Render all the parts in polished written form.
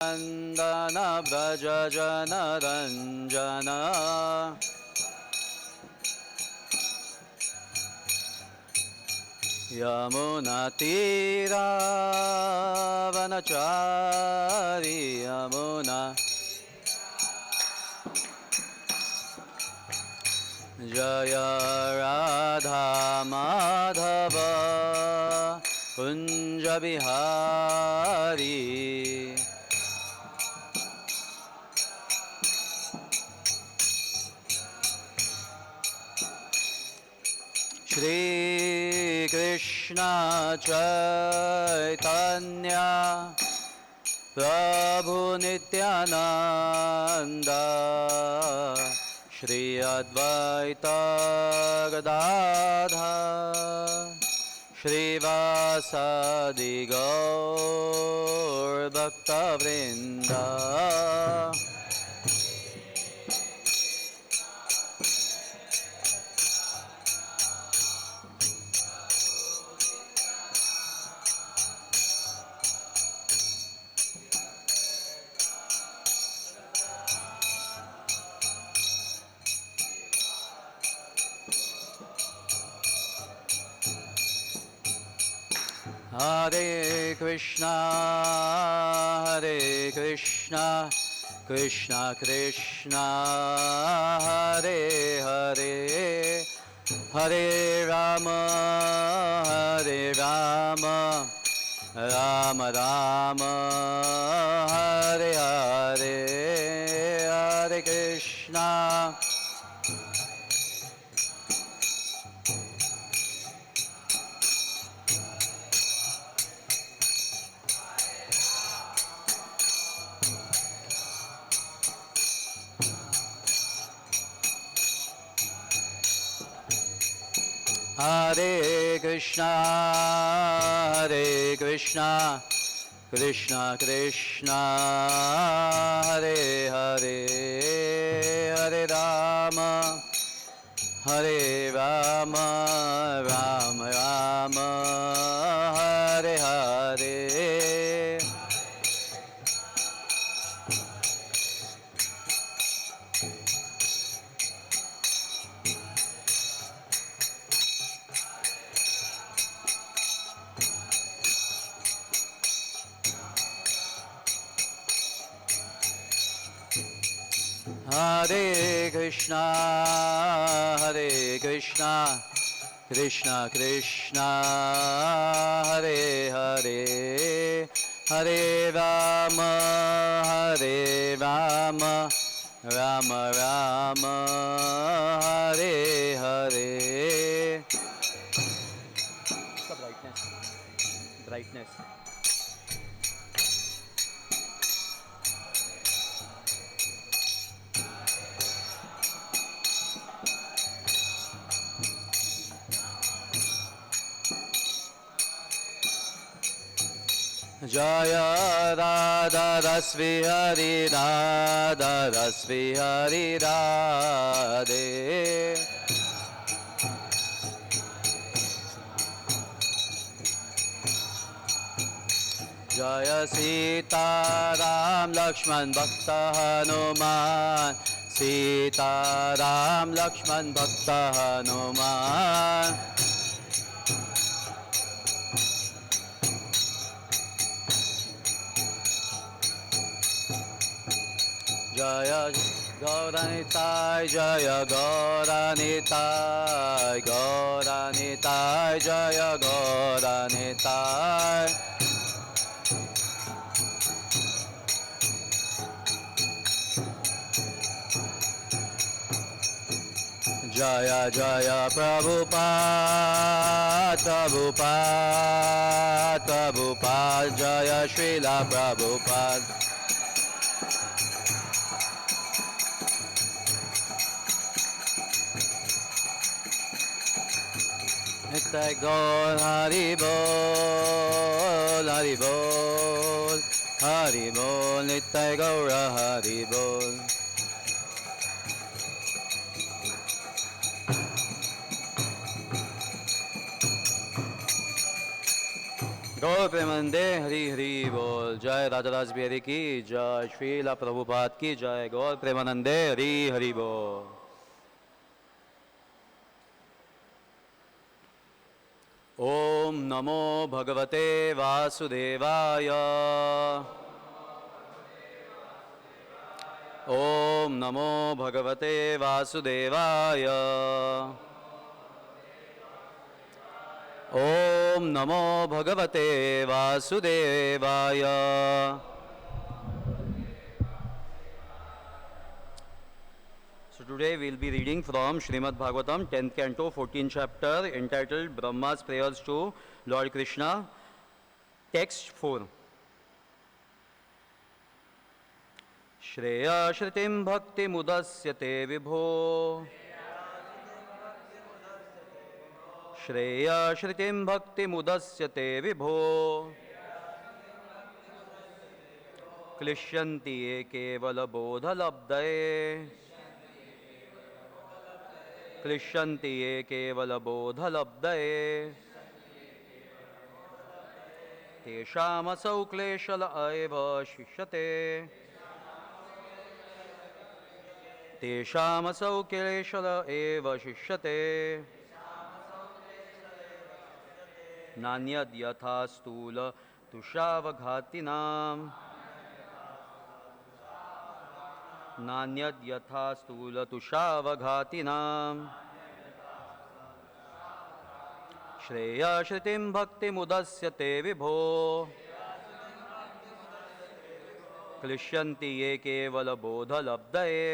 Nandana Braja Jana Ranjana Yamuna Tira Vanachari Yamuna Jaya Radha Madhava Kunja Bihari Shri Krishna Chaitanya Prabhu Nityananda Shri Advaita Gadadhar Shri Vasadi Gaur Bhakta Vrinda Hare Krishna, Krishna Krishna, Hare Hare, Hare Rama, Rama Rama, Hare Hare, Hare Krishna. Hare Krishna, Krishna Krishna, Hare Hare, Hare Rama, Rama Rama, Hare Hare. Hare Krishna, Krishna Krishna, Hare Hare, Hare Rama, Rama Rama, Hare Hare. The brightness. Jaya Radha Rasvi Hari Radha Rasvi Hari Radhe Jaya Sita Ram Lakshman Bhakta Hanuman Sita Ram Lakshman Bhakta Hanuman Jaya Gauranitai, Jaya Gauranitai, Gauranitai, Jaya Gauranitai. Jaya Jaya Prabhupada, Prabhupada, Prabhupada, Jaya Srila Prabhupada. Nitai Gaur Hari Bol, Hari Bol, Hari Bol, Nitai Gaura Hari Bol. गौर प्रेमानंदे हरि हरि बोल। जय राजाराज बिहारी की जय, श्रीला प्रभुपाद की जय। गौर प्रेमानंदे हरि हरि बोल। ओम नमो भगवते वासुदेवाय। ओम नमो भगवते वासुदेवाय। ओम नमो भगवते वासुदेवाय। So today we will be reading from Srimad Bhagavatam 10th canto 14th chapter entitled Brahma's prayers to Lord Krishna. Text 4. Shreya Shritim Bhakti Mudasyate Vibho. Shreya Shritim Bhakti Mudasyate Vibho. Klishyanti ye kevala bodha labdaye. क्लिश्यन्ति ये केवलबोधलब्धये तेषामसौ क्लेशल एव शिष्यते तेषामसौ क्लेशल एव शिष्यते नान्यद्यथा स्थूल तुषावघातिनां नान्यद्यथा स्थूल तुषावघातिनां श्रेया श्रुतिं भक्तिमुदस्यते विभो क्लिश्यन्ति ये केवलबोधलब्धये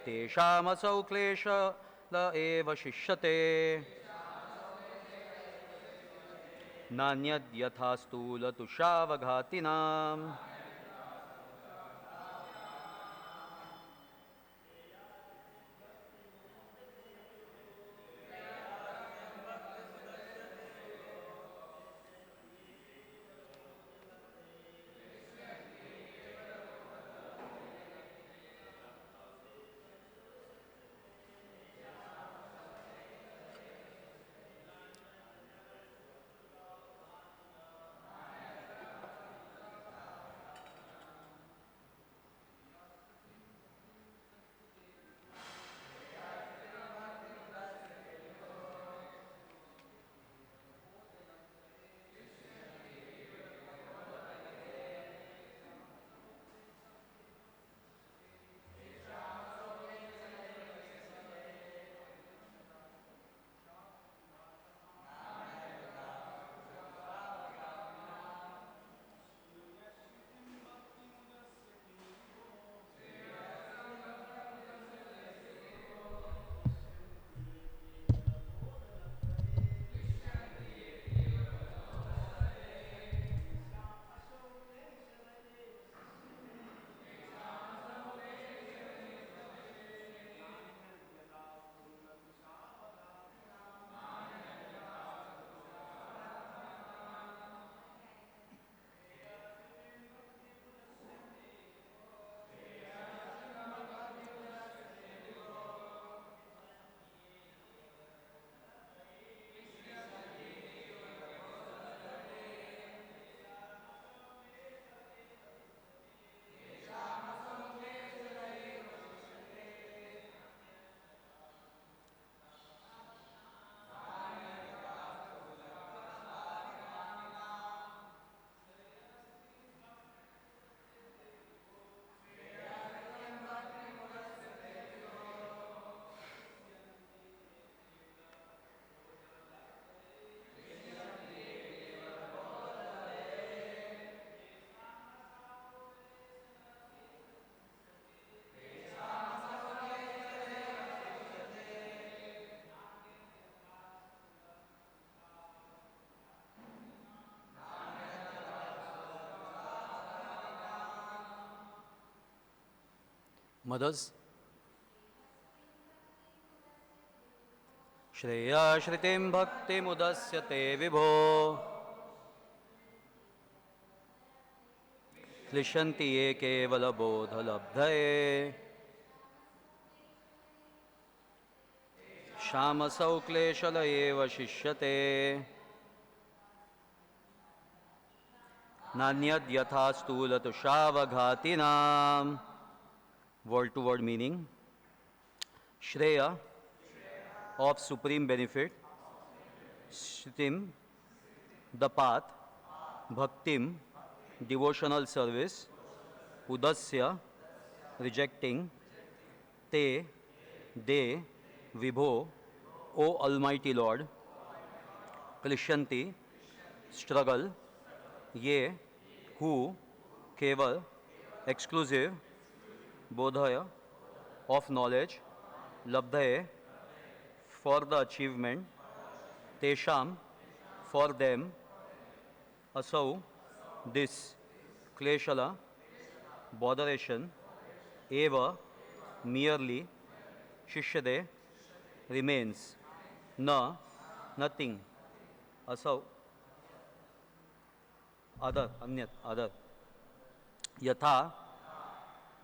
तेषामसौ क्लेशल एव शिष्यते नान्यद्यथा स्थूल तुषावघातिनां Mothers, Shreya Shritim Bhaktimudasyate Vibho क्लिश्यन्ति ये केवलबोधलब्धये येषामसौ क्लेशल एव शिष्यते नान्यद् यथा स्थूलतुषावघातिनाम्. Word to word meaning. Shreya of supreme benefit. Shritim, the path. Bhaktim, devotional service. Udasya, rejecting. Te, they. Vibho, O Almighty Lord. Klishyanti, struggle. Ye, who. Keval, exclusive. Bodhaya, of knowledge. Labdhaye, for the achievement. Tesham, for them. Asau, this. Kleshala, botheration. Eva, merely. Shishyade, remains. Na, nothing. Asau, other, anyat, other. Yatha,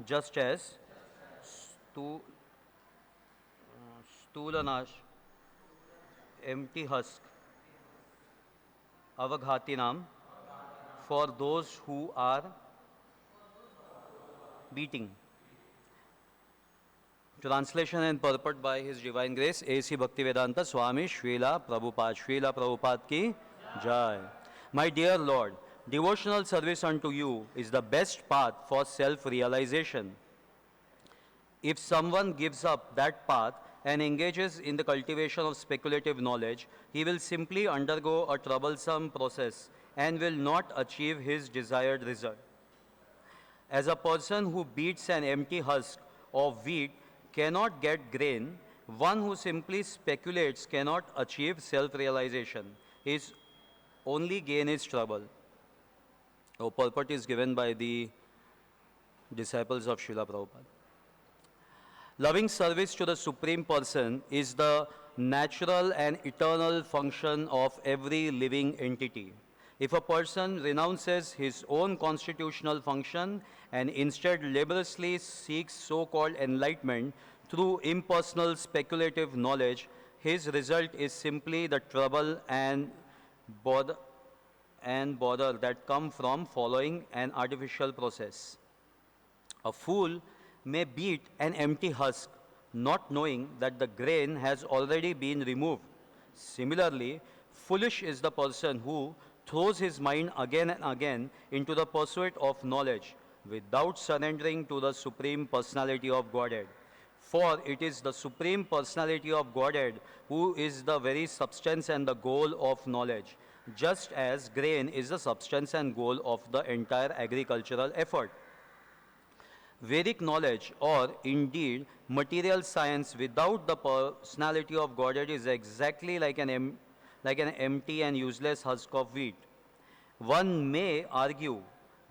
just as. Stu, Stulanash, empty husk. Avaghatinam, for those who are beating. Translation and purport by His Divine Grace A.C. Bhaktivedanta Swami Srila Prabhupada ki Jai. My dear Lord, devotional service unto you is the best path for self-realization. If someone gives up that path and engages in the cultivation of speculative knowledge, he will simply undergo a troublesome process and will not achieve his desired result. As a person who beats an empty husk of wheat cannot get grain, one who simply speculates cannot achieve self-realization. His only gain is trouble. A purport is given by the disciples of Srila Prabhupada. Loving service to the Supreme Person is the natural and eternal function of every living entity. If a person renounces his own constitutional function and instead laboriously seeks so-called enlightenment through impersonal speculative knowledge, his result is simply the trouble and bother that come from following an artificial process. A fool may beat an empty husk, not knowing that the grain has already been removed. Similarly, foolish is the person who throws his mind again and again into the pursuit of knowledge without surrendering to the Supreme Personality of Godhead. For it is the Supreme Personality of Godhead who is the very substance and the goal of knowledge, just as grain is the substance and goal of the entire agricultural effort. Vedic knowledge, or indeed material science without the personality of Godhead, is exactly like an empty and useless husk of wheat. One may argue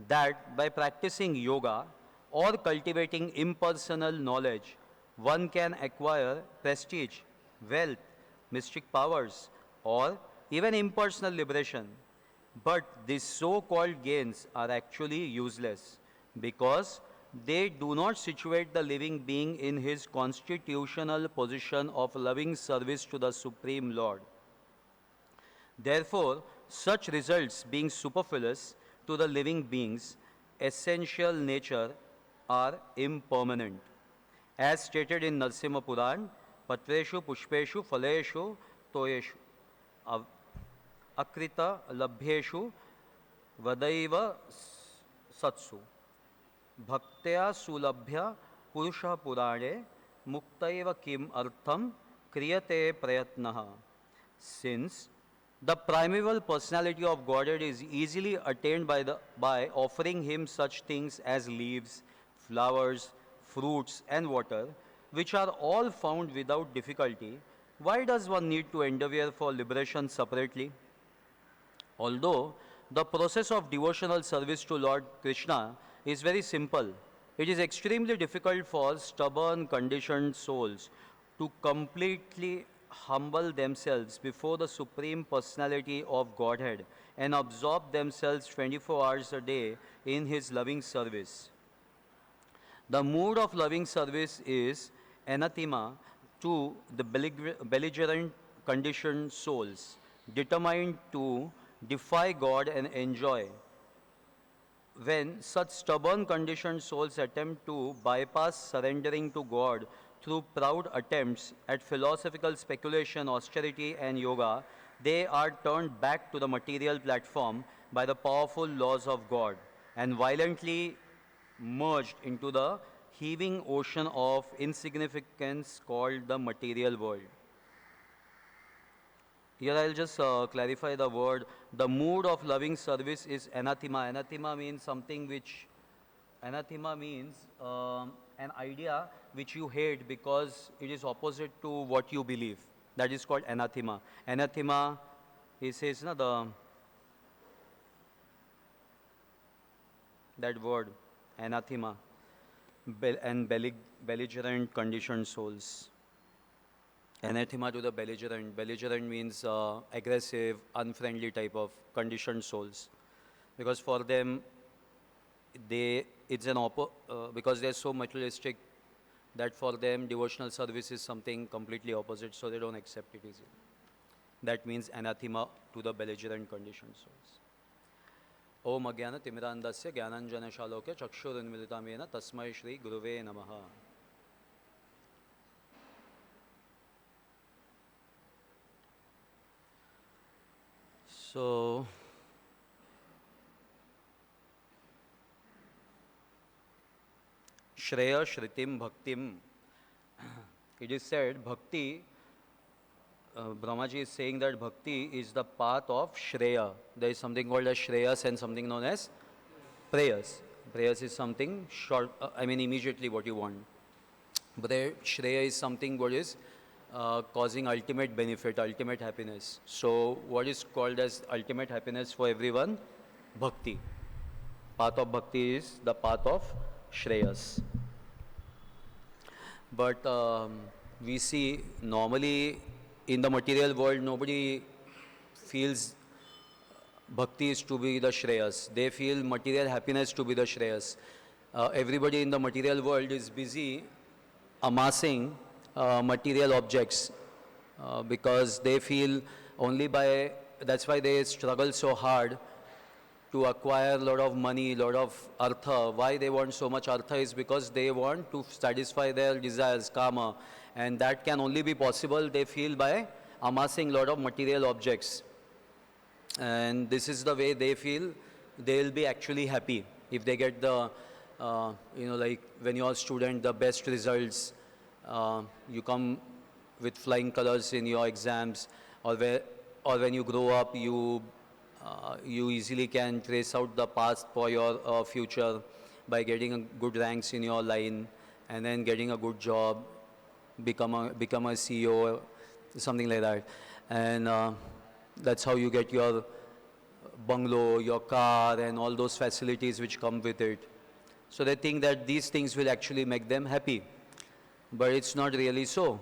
that by practicing yoga or cultivating impersonal knowledge, one can acquire prestige, wealth, mystic powers, or even impersonal liberation. But these so-called gains are actually useless because they do not situate the living being in his constitutional position of loving service to the Supreme Lord. Therefore, such results being superfluous to the living being's essential nature are impermanent. As stated in Narsimha Puran, Patreshu Pushpeshu Phaleshu Toyeshu Akrita Labhyeshu Vadaiva Satsu Bhaktya Sulabhya Purusha Purane Muktaiva Kim Artham Kriyate Prayatnaha. Since the primeval personality of Godhead is easily attained by offering him such things as leaves, flowers, fruits, and water, which are all found without difficulty, why does one need to endeavor for liberation separately? Although the process of devotional service to Lord Krishna is very simple, it is extremely difficult for stubborn, conditioned souls to completely humble themselves before the Supreme Personality of Godhead and absorb themselves 24 hours a day in His loving service. The mood of loving service is anathema to the belligerent conditioned souls, determined to defy God and enjoy. When such stubborn conditioned souls attempt to bypass surrendering to God through proud attempts at philosophical speculation, austerity, and yoga, they are turned back to the material platform by the powerful laws of God and violently merged into the heaving ocean of insignificance called the material world. Here I'll just clarify the word. The mood of loving service is anathema. Anathema means an idea which you hate because it is opposite to what you believe. That is called anathema. Anathema, he says, that word, anathema, and belligerent conditioned souls. Anathema to the belligerent. Belligerent means aggressive, unfriendly type of conditioned souls. Because for them, because they're so materialistic that for them devotional service is something completely opposite, so they don't accept it easily. That means anathema to the belligerent conditioned souls. Om Agyana Timirandasya Gyananjana Shalokya Chakshurunmilitamena Tasmai Shri Guruve Namaha. So, Shreya Shritim Bhaktim. It is said, Bhakti, Brahmaji is saying that Bhakti is the path of Shreya. There is something called as Shreyas and something known as prayers. Prayers is something short, immediately what you want. But Shreya is something what is causing ultimate benefit, ultimate happiness. So what is called as ultimate happiness for everyone? Bhakti. Path of Bhakti is the path of Shreyas. But we see normally in the material world, nobody feels Bhakti is to be the Shreyas. They feel material happiness to be the Shreyas. Everybody in the material world is busy amassing material objects because they feel that's why they struggle so hard to acquire a lot of money, lot of artha. Why they want so much artha is because they want to satisfy their desires, kama, and that can only be possible, they feel, by amassing a lot of material objects. And this is the way they feel they'll be actually happy if they get the, like when you're a student, the best results, you come with flying colors in your exams, or when you grow up, you easily can trace out the past for your future by getting good ranks in your line, and then getting a good job, become a CEO, something like that. And that's how you get your bungalow, your car, and all those facilities which come with it. So they think that these things will actually make them happy. But it's not really so.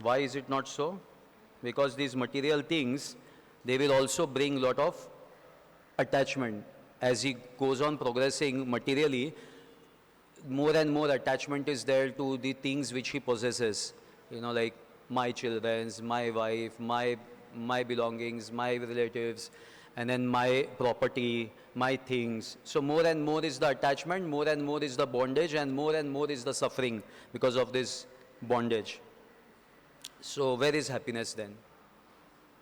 Why is it not so? Because these material things, they will also bring a lot of attachment. As he goes on progressing materially, more and more attachment is there to the things which he possesses. Like my children's, my wife, my belongings, my relatives, and then my property, my things. So more and more is the attachment, more and more is the bondage, and more is the suffering because of this bondage. So where is happiness then?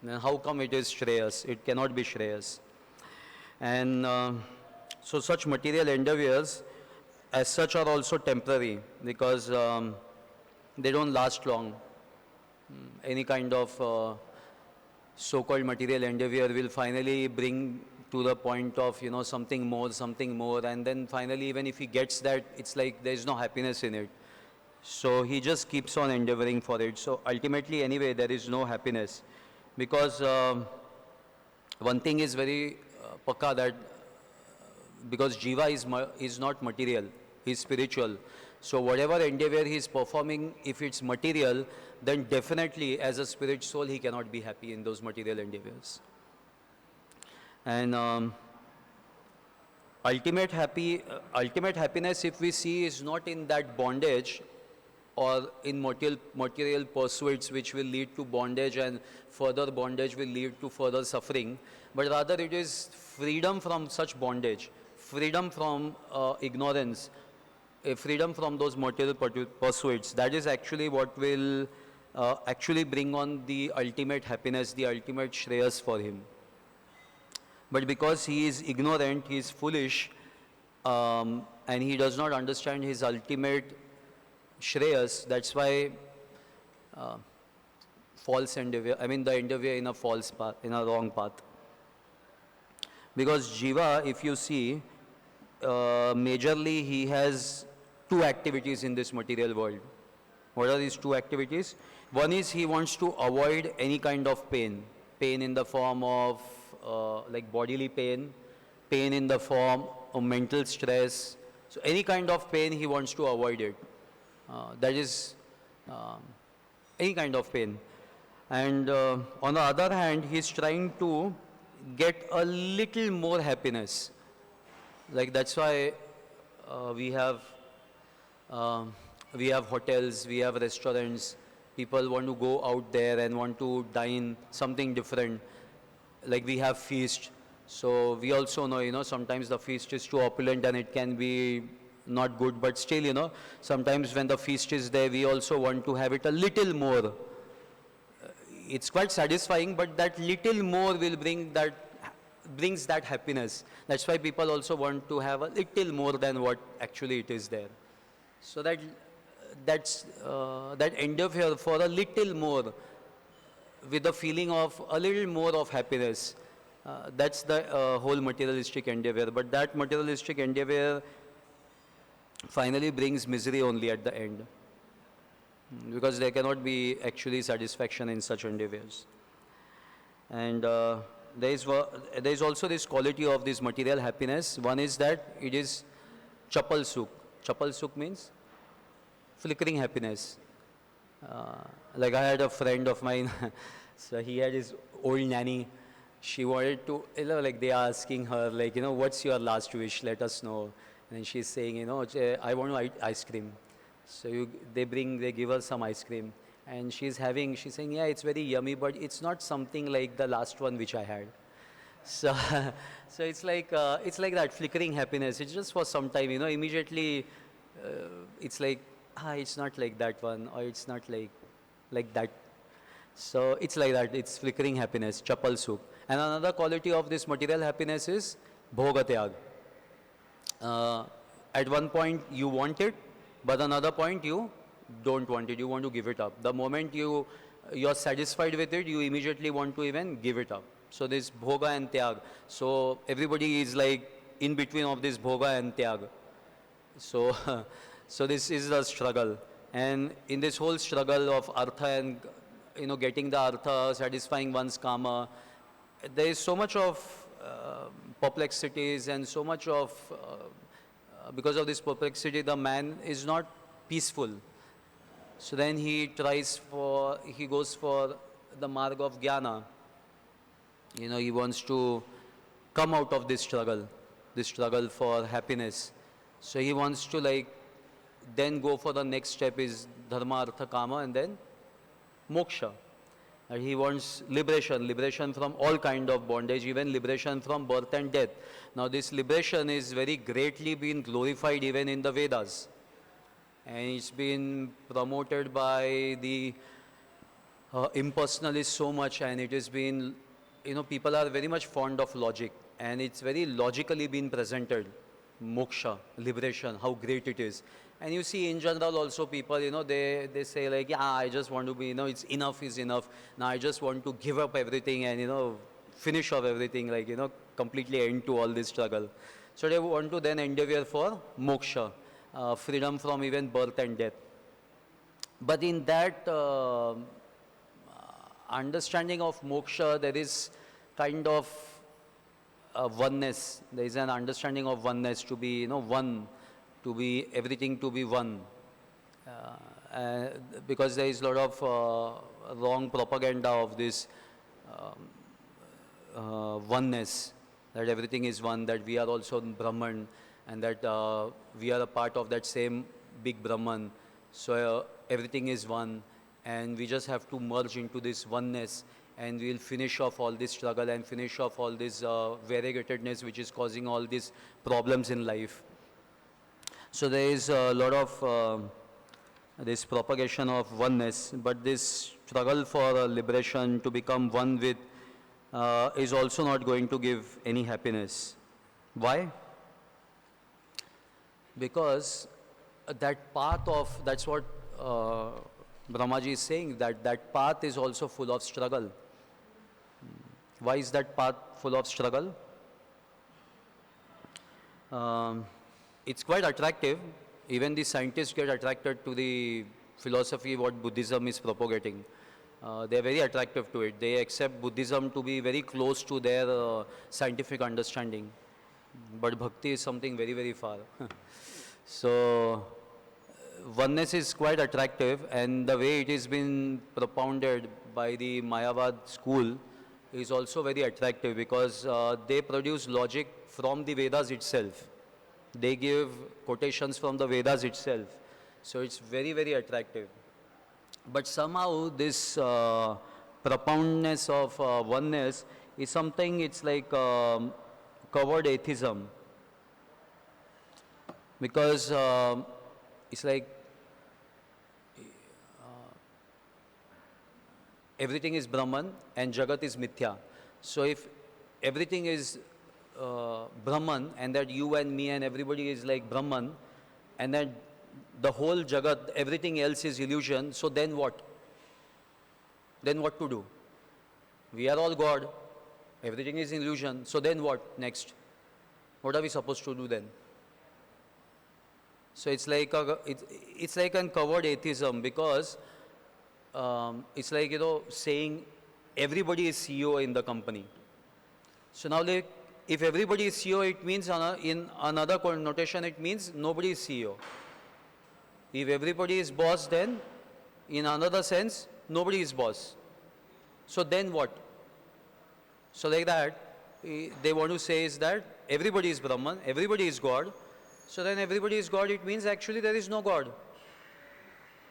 Then how come it is Shreyas? It cannot be Shreyas. And so such material endeavors as such are also temporary because they don't last long. Any kind of so-called material endeavor will finally bring to the point of, something more, and then finally even if he gets that, it's like there is no happiness in it. So he just keeps on endeavoring for it. So ultimately anyway there is no happiness because one thing is very pakka, that because Jiva is not material, he is spiritual. So whatever endeavor he is performing, if it's material, then definitely as a spirit soul he cannot be happy in those material endeavors. And ultimate happiness, if we see, is not in that bondage, or in material pursuits which will lead to bondage, and further bondage will lead to further suffering, but rather it is freedom from such bondage, freedom from ignorance, a freedom from those material pursuits. That is actually what will actually bring on the ultimate happiness, the ultimate shreyas for him. But because he is ignorant, he is foolish, and he does not understand his ultimate shreyas, that's why false endeavor, I mean the endeavor in a false path, in a wrong path. Because Jiva, if you see, majorly he has two activities in this material world. What are these two activities? One is he wants to avoid any kind of pain. Pain in the form of like bodily pain, pain in the form of mental stress. So any kind of pain he wants to avoid it. That is any kind of pain. And on the other hand, he is trying to get a little more happiness. Like that's why we have hotels, we have restaurants. People want to go out there and want to dine something different. Like we have feast. So we also know, sometimes the feast is too opulent and it can be not good. But still, sometimes when the feast is there, we also want to have it a little more. It's quite satisfying, but that little more will brings that happiness. That's why people also want to have a little more than what actually it is there. So that endeavor for a little more, with the feeling of a little more of happiness, that's the whole materialistic endeavor. But that materialistic endeavor finally brings misery only at the end, because there cannot be actually satisfaction in such endeavors. And there is also this quality of this material happiness. One is that it is chapal sukh. Chapal sukh means flickering happiness. Like I had a friend of mine, so he had his old nanny. She wanted to, like they are asking her, like, what's your last wish? Let us know. And she's saying, I want to eat ice cream. So they give her some ice cream. And she's saying, yeah, it's very yummy, but it's not something like the last one which I had. So, so it's like that flickering happiness. It's just for some time, immediately it's like, it's not like that one, or it's not like that. So it's like that, it's flickering happiness, chapal sukh. And another quality of this material happiness is bhoga tyag. At one point you want it, but another point you don't want it, you want to give it up. The moment you're satisfied with it, you immediately want to even give it up. So this bhoga and tyag. So everybody is like in between of this bhoga and tyag. So, so this is the struggle. And in this whole struggle of artha and getting the artha, satisfying one's karma, there is so much of perplexities and so much of, because of this perplexity, the man is not peaceful. So then he goes for the marg of jnana. He wants to come out of this struggle for happiness. So he wants to then go for the next step is dharma, artha, kama, and then moksha. And he wants liberation from all kind of bondage, even liberation from birth and death. Now this liberation is very greatly been glorified even in the Vedas. And it's been promoted by the impersonalists so much, and it has been, people are very much fond of logic, and it's very logically been presented. Moksha, liberation, how great it is. And you see in general also people, they say like, yeah, I just want to be, it's enough is enough. Now I just want to give up everything and, finish off everything, completely end to all this struggle. So they want to then endeavor for moksha, freedom from even birth and death. But in that understanding of moksha, there is kind of oneness. There is an understanding of oneness, to be, one, to be everything, to be one. Because there is a lot of wrong propaganda of this oneness, that everything is one, that we are also Brahman, and that we are a part of that same big Brahman. So everything is one, and we just have to merge into this oneness, and we'll finish off all this struggle and finish off all this variegatedness which is causing all these problems in life. So there is a lot of this propagation of oneness, but this struggle for liberation to become one with is also not going to give any happiness. Why? Because that path of, that's what Brahmaji is saying, that that path is also full of struggle. Why is that path full of struggle? It's quite attractive. Even the scientists get attracted to the philosophy what Buddhism is propagating. They are very attractive to it. They accept Buddhism to be very close to their scientific understanding. But bhakti is something very, very far. So, oneness is quite attractive, and the way it has been propounded by the Mayavad school is also very attractive, because they produce logic from the Vedas itself. They give quotations from the Vedas itself. So it's very, very attractive. But somehow this propoundness of oneness is something, it's like covered atheism. Because it's like everything is Brahman and Jagat is Mithya. So if everything is Brahman, and that you and me and everybody is like Brahman, and that the whole Jagat, everything else is illusion, so then what? Then what to do? We are all God, everything is illusion, so then what next? What are we supposed to do then? So it's like it's like uncovered atheism, because it's like, you know, saying everybody is CEO in the company. So now, like, if everybody is CEO, it means in another connotation, it means nobody is CEO. If everybody is boss, then in another sense, nobody is boss. So then what? So like that, they want to say is that everybody is Brahman, everybody is God. So then everybody is God, it means actually there is no God.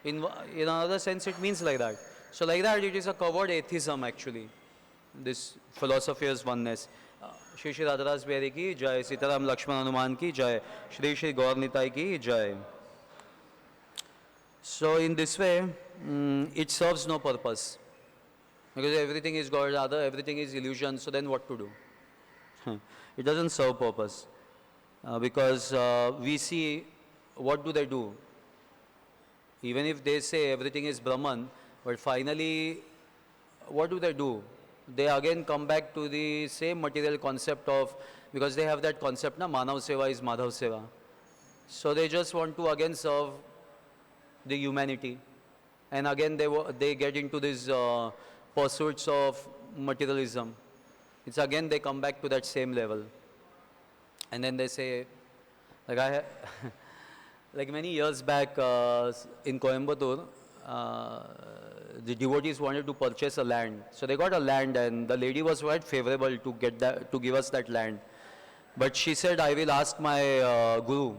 In another sense, it means like that. So like that, it is a covered atheism actually, this philosophy is oneness. Shri Shri Radhadas Bihari ki jai, Sitaram Lakshman Hanuman ki jai, Shri Shri Gaur Nitai ki jai. So in this way, it serves no purpose. Because everything is God, rather everything is illusion, so then what to do? It doesn't serve purpose. Because we see, what do they do? Even if they say everything is Brahman, but finally, what do they do? They again come back to the same material concept of, because they have that concept, na, Manav Seva is Madhav Seva. So they just want to again serve the humanity. And again they get into these pursuits of materialism. It's again they come back to that same level. And then they say, like like many years back in Coimbatore, the devotees wanted to purchase a land. So they got a land, and the lady was quite favorable to get that, to give us that land. But she said, I will ask my guru.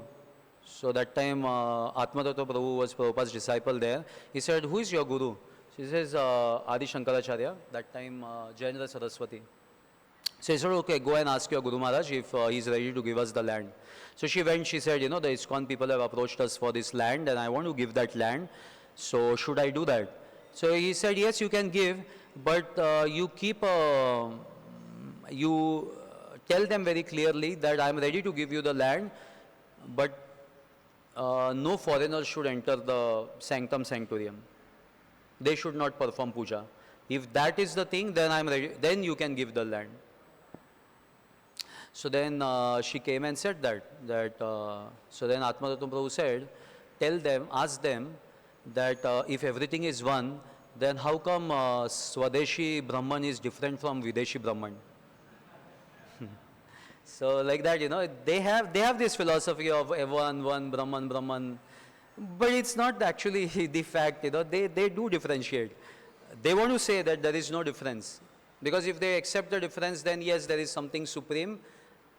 So that time Atmatattva Prabhu was Prabhupada's disciple there. He said, who is your guru? She says, Adi Shankaracharya, that time Jayendra Saraswati. So he said, okay, go and ask your Guru Maharaj if he's ready to give us the land. So she went, she said, you know, the ISKCON people have approached us for this land, and I want to give that land. So should I do that? So he said, yes, you can give, but you keep, you tell them very clearly that I'm ready to give you the land, but no foreigner should enter the sanctum sanctorium. They should not perform puja. If that is the thing, then I'm ready, then you can give the land. So then she came and said that so then Atmatattva Prabhu said, tell them, ask them that if everything is one, then how come Swadeshi Brahman is different from Videshi Brahman? So like that, you know, they have this philosophy of one Brahman, but it's not actually the fact, you know, they do differentiate. They want to say that there is no difference, because if they accept the difference, then yes, there is something supreme,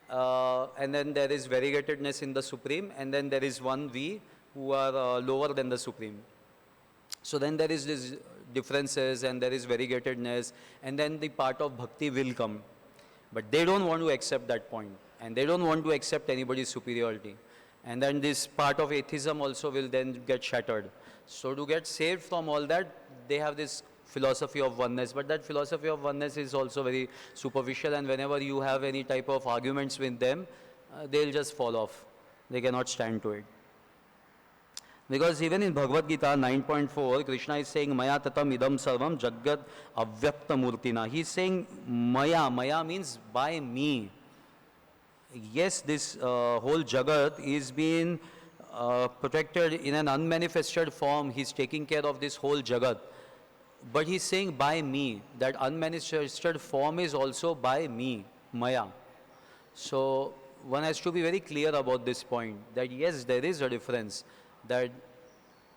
and then there is variegatedness in the supreme, and then there is one we who are lower than the Supreme. So then there is this differences and there is variegatedness, and then the part of bhakti will come. But they don't want to accept that point, and they don't want to accept anybody's superiority. And then this part of atheism also will then get shattered. So to get saved from all that, they have this philosophy of oneness, but that philosophy of oneness is also very superficial, and whenever you have any type of arguments with them, they'll just fall off. They cannot stand to it. Because even in Bhagavad Gita 9.4, Krishna is saying, Maya tatam idam sarvam jagat avyakta murtina. He's saying, Maya. Maya means by me. Yes, this whole jagat is being protected in an unmanifested form. He's taking care of this whole jagat. But he's saying by me. That unmanifested form is also by me, Maya. So one has to be very clear about this point, that yes, there is a difference. That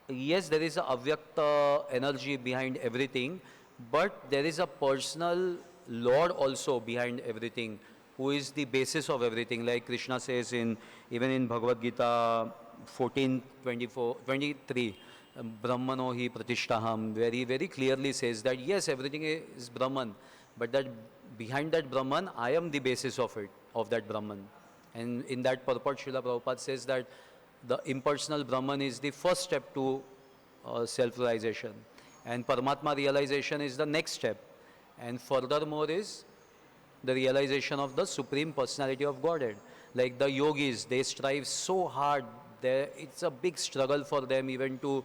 yes, there is a avyakta energy behind everything, but there is a personal Lord also behind everything, who is the basis of everything. Like Krishna says even in Bhagavad Gita 14:23, Brahmano hi pratishtaham, very, very clearly says that yes, everything is Brahman, but that behind that Brahman, I am the basis of it, of that Brahman. And in that purport, Srila Prabhupada says that the impersonal Brahman is the first step to self-realization, and Paramatma realization is the next step, and furthermore is the realization of the Supreme Personality of Godhead. Like the yogis, they strive so hard, it's a big struggle for them even to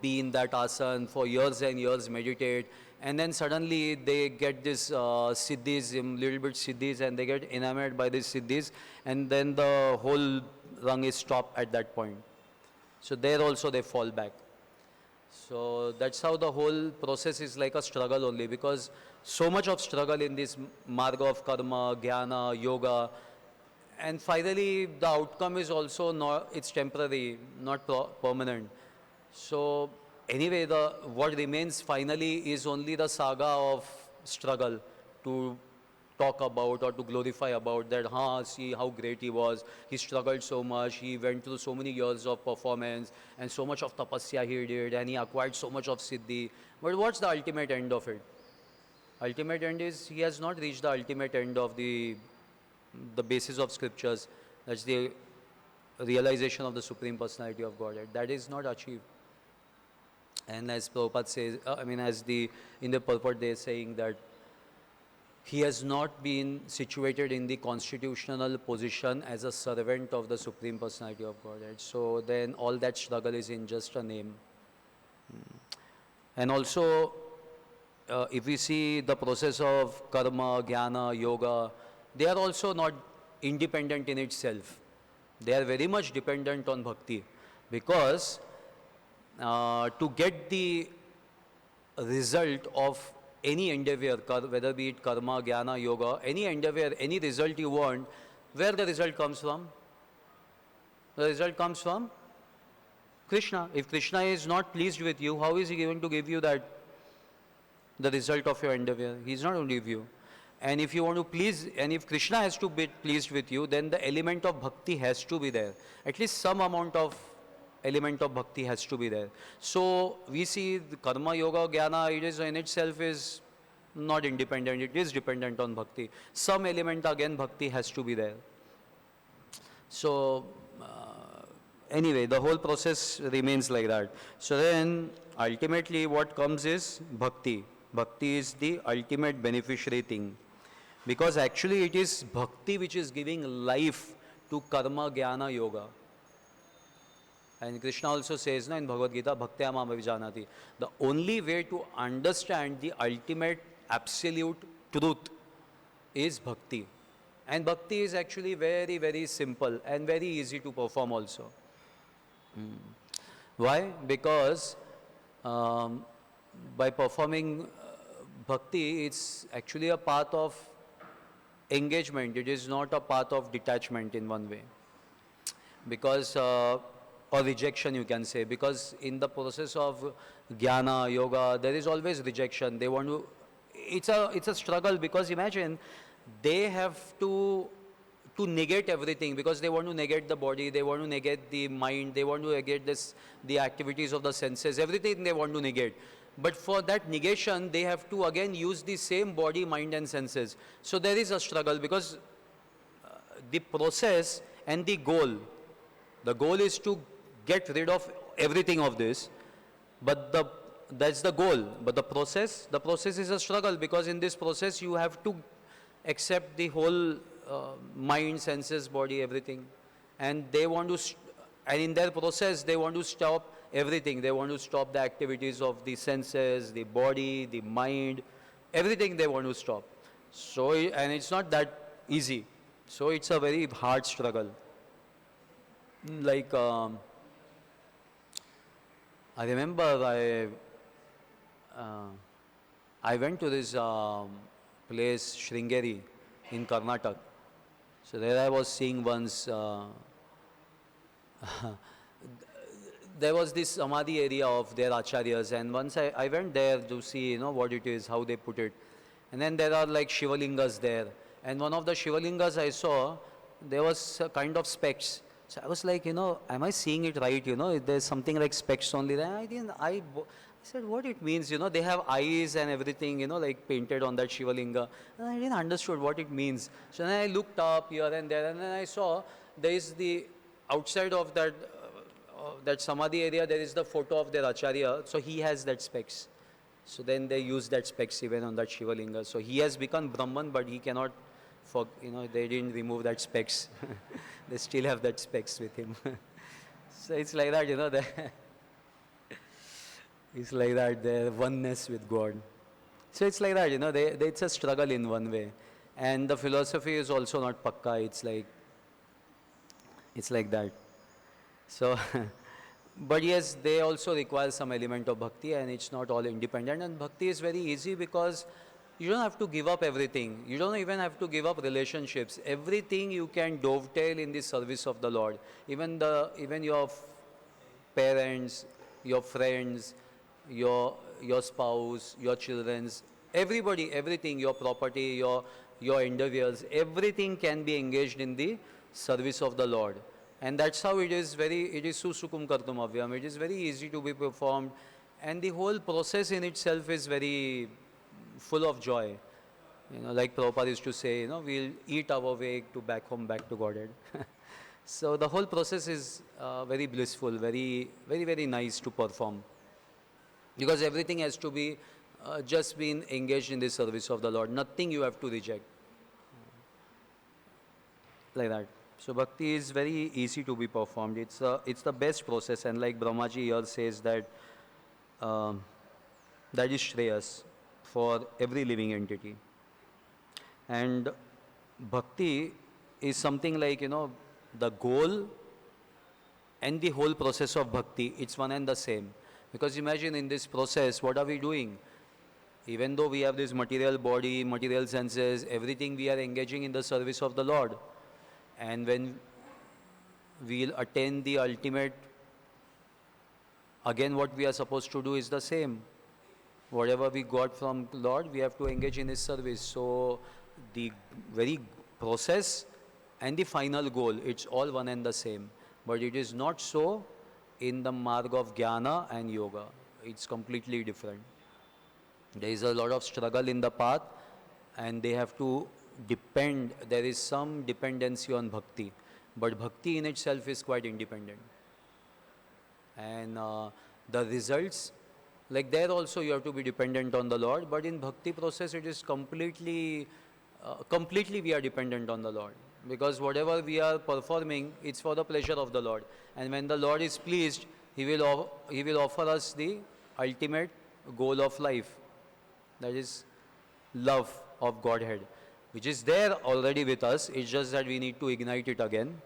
be in that asana for years and years, meditate, and then suddenly they get this siddhis, little bit siddhis, and they get enamored by these siddhis, and then the whole rung is stopped at that point. So there also they fall back. So that's how the whole process is like a struggle only, because so much of struggle in this marga of karma, jnana, yoga, and finally the outcome is also not, it's temporary, not permanent. So anyway, what remains finally is only the saga of struggle to talk about or to glorify about that, see how great he was, he struggled so much, he went through so many years of performance and so much of tapasya he did, and he acquired so much of siddhi. But what's the ultimate end of it? Ultimate end is he has not reached the ultimate end of the basis of scriptures. That's the realization of the Supreme Personality of Godhead. That is not achieved. And as Prabhupada says, in the purport they are saying that he has not been situated in the constitutional position as a servant of the Supreme Personality of Godhead. So then all that struggle is in just a name. And also, if we see the process of karma, jnana, yoga, they are also not independent in itself. They are very much dependent on bhakti, because to get the result of any endeavor, whether be it karma, jnana, yoga, any endeavor, any result you want, where the result comes from? The result comes from Krishna. If Krishna is not pleased with you, how is he going to give you the result of your endeavor? He is not going to give you. And if you want to please, and if Krishna has to be pleased with you, then the element of bhakti has to be there. At least some amount of element of bhakti has to be there. So we see the karma, yoga, jnana, it is in itself is not independent. It is dependent on bhakti. Some element again bhakti has to be there. So anyway, the whole process remains like that. So then ultimately what comes is bhakti. Bhakti is the ultimate beneficiary thing. Because actually it is bhakti which is giving life to karma, jnana, yoga. And Krishna also says in Bhagavad Gita, Bhaktya Mam Avijanati. The only way to understand the ultimate absolute truth is bhakti. And bhakti is actually very, very simple and very easy to perform also. Why? Because by performing bhakti, it's actually a path of engagement. It is not a path of detachment in one way. Because or rejection you can say, because in the process of jnana, yoga, there is always rejection. They want to, it's a struggle, because imagine they have to to negate everything, because they want to negate the body, they want to negate the mind, they want to negate the activities of the senses, everything they want to negate. But for that negation, they have to again use the same body, mind and senses. So there is a struggle, because the process and the goal is to get rid of everything of this, but that's the goal. But the process is a struggle, because in this process you have to accept the whole mind, senses, body, everything. And they want to, and in their process they want to stop everything. They want to stop the activities of the senses, the body, the mind, everything they want to stop. So, and it's not that easy. So it's a very hard struggle. Like, I remember I went to this place, Sringeri, in Karnataka. So there I was seeing once, there was this Samadhi area of their acharyas, and once I went there to see, what it is, how they put it. And then there are like Shivalingas there. And one of the Shivalingas I saw, there was a kind of specks. So I was like, am I seeing it right? There's something like specks only there. I said, what it means, they have eyes and everything, like painted on that Shivalinga. And I didn't understood what it means. So then I looked up here and there, and then I saw there is the outside of that Samadhi area, there is the photo of their Acharya. So he has that specs. So then they use that specs even on that Shivalinga. So he has become Brahman, but he cannot, they didn't remove that specs. They still have that specs with him. So it's like that, it's like that, their oneness with God. So it's like that, it's a struggle in one way. And the philosophy is also not pakka, it's like that. So, but yes, they also require some element of bhakti, and it's not all independent. And bhakti is very easy, because you don't have to give up everything. You don't even have to give up relationships. Everything you can dovetail in the service of the Lord. Even your parents, your friends, your spouse, your children's, everybody, everything, your property, your endeavors, everything can be engaged in the service of the Lord. And that's how it is susukum kartum avyam. It is very easy to be performed, and the whole process in itself is very full of joy. Like Prabhupada used to say, we'll eat our way back to Godhead. So the whole process is very blissful, very, very, very nice to perform. Because everything has to be just being engaged in the service of the Lord. Nothing you have to reject. Like that. So bhakti is very easy to be performed. It's the best process, and like Brahmaji here says that that is Shreyas for every living entity. And bhakti is something like, the goal and the whole process of bhakti, it's one and the same. Because imagine in this process, what are we doing? Even though we have this material body, material senses, everything, we are engaging in the service of the Lord. And when we'll attain the ultimate, again what we are supposed to do is the same. Whatever we got from Lord, we have to engage in His service. So the very process and the final goal, it's all one and the same. But it is not so in the marg of jnana and yoga. It's completely different. There is a lot of struggle in the path, and they have to depend, there is some dependency on bhakti, but bhakti in itself is quite independent. And the results, like there also you have to be dependent on the Lord, but in bhakti process it is completely we are dependent on the Lord, because whatever we are performing, it's for the pleasure of the Lord. And when the Lord is pleased, He will offer us the ultimate goal of life, that is love of Godhead, which is there already with us. It's just that we need to ignite it again.